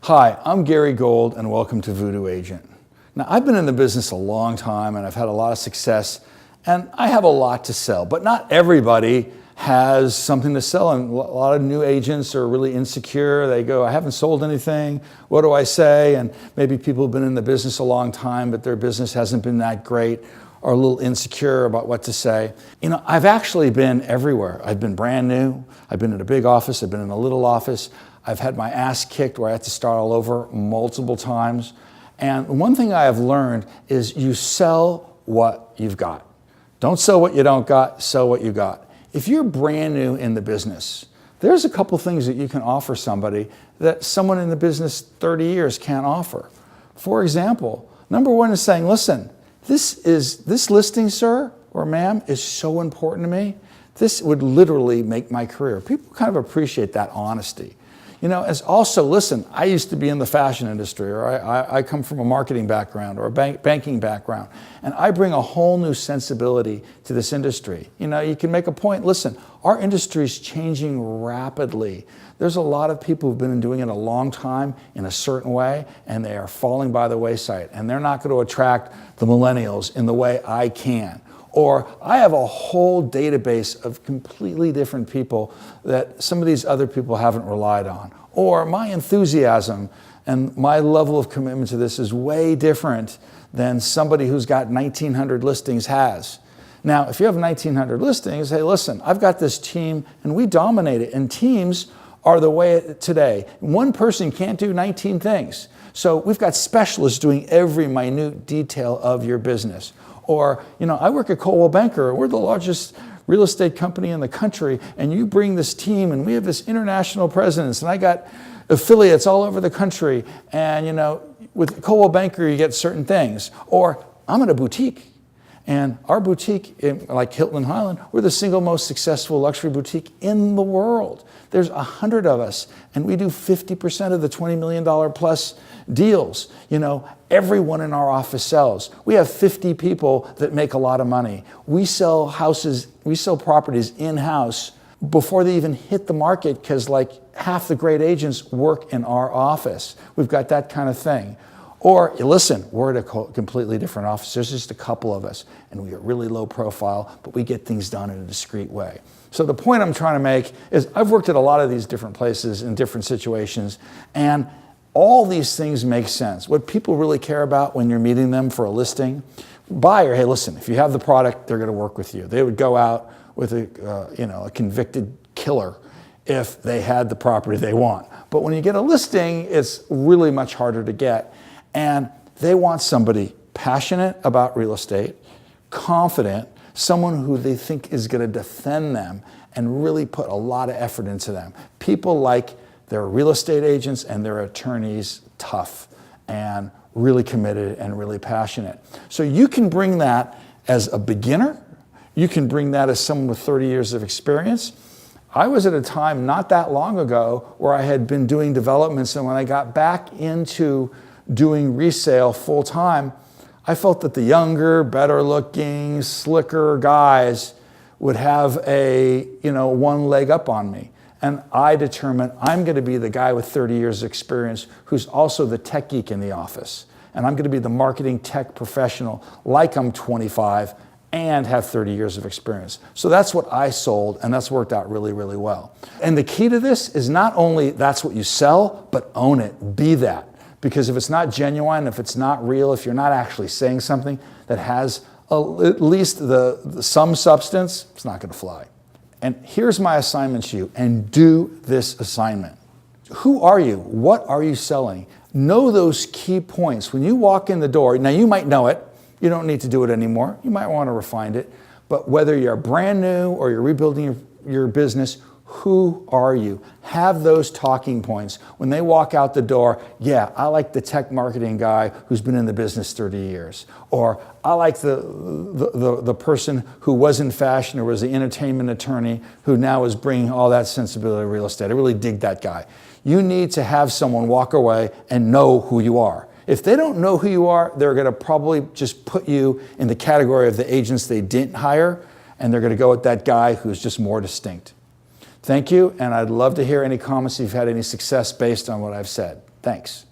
Hi, I'm Gary Gold and welcome to Voodoo Agent. Now, I've been in the business a long time and I've had a lot of success and I have a lot to sell, but not everybody has something to sell, and a lot of new agents are really insecure. They go, I haven't sold anything, what do I say? And maybe people have been in the business a long time, but their business hasn't been that great, or a little insecure about what to say. You know, I've actually been everywhere. I've been brand new, I've been in a big office, I've been in a little office, I've had my ass kicked where I had to start all over multiple times. And one thing I have learned is you sell what you've got. Don't sell what you don't got, sell what you got. If you're brand new in the business, there's a couple things that you can offer somebody that someone in the business 30 years can't offer. For example, number one is saying, listen, this listing, sir or ma'am, is so important to me. This would literally make my career. People kind of appreciate that honesty. You know, as also, listen, I used to be in the fashion industry, or I come from a marketing background or a banking background, and I bring a whole new sensibility to this industry. You know, you can make a point, listen, our industry is changing rapidly. There's a lot of people who've been doing it a long time in a certain way, and they are falling by the wayside, and they're not going to attract the millennials in the way I can. Or I have a whole database of completely different people that some of these other people haven't relied on. Or my enthusiasm and my level of commitment to this is way different than somebody who's got 1,900 listings has. Now, if you have 1,900 listings, hey, listen, I've got this team and we dominate it. And teams are the way today. One person can't do 19 things. So we've got specialists doing every minute detail of your business. Or, you know, I work at Coldwell Banker. We're the largest real estate company in the country, and you bring this team, and we have this international presence, and I got affiliates all over the country. And, you know, with Coldwell Banker, you get certain things. Or I'm at a boutique, and our boutique, like Hilton and Highland, we're the single most successful luxury boutique in the world. There's 100 of us, and we do 50% of the $20 million plus deals. You know, everyone in our office sells. We have 50 people that make a lot of money. We sell houses, we sell properties in-house before they even hit the market, because like half the great agents work in our office. We've got that kind of thing. Or listen, we're at a completely different office. There's just a couple of us, and we are really low profile, but we get things done in a discreet way. So the point I'm trying to make is I've worked at a lot of these different places in different situations, and all these things make sense. What people really care about when you're meeting them for a listing, buyer, hey, listen, if you have the product, they're going to work with you. They would go out with a convicted killer if they had the property they want. But when you get a listing, it's really much harder to get. And they want somebody passionate about real estate, confident, someone who they think is going to defend them and really put a lot of effort into them. People like their real estate agents and their attorneys tough and really committed and really passionate. So you can bring that as a beginner. You can bring that as someone with 30 years of experience. I was at a time not that long ago where I had been doing developments, and when I got back into doing resale full time, I felt that the younger, better looking, slicker guys would have a, one leg up on me. And I determined I'm going to be the guy with 30 years experience who's also the tech geek in the office. And I'm going to be the marketing tech professional like I'm 25 and have 30 years of experience. So that's what I sold, and that's worked out really, really well. And the key to this is not only that's what you sell, but own it, be that. Because if it's not genuine, if it's not real, if you're not actually saying something that has at least some substance, it's not going to fly. And here's my assignment to you, and do this assignment. Who are you? What are you selling? Know those key points. When you walk in the door, now you might know it. You don't need to do it anymore. You might want to refine it. But whether you're brand new or you're rebuilding your business, who are you? Have those talking points. When they walk out the door, yeah, I like the tech marketing guy who's been in the business 30 years. Or I like the person who was in fashion or was the entertainment attorney who now is bringing all that sensibility to real estate. I really dig that guy. You need to have someone walk away and know who you are. If they don't know who you are, they're going to probably just put you in the category of the agents they didn't hire, and they're going to go with that guy who's just more distinct. Thank you, and I'd love to hear any comments if you've had any success based on what I've said. Thanks.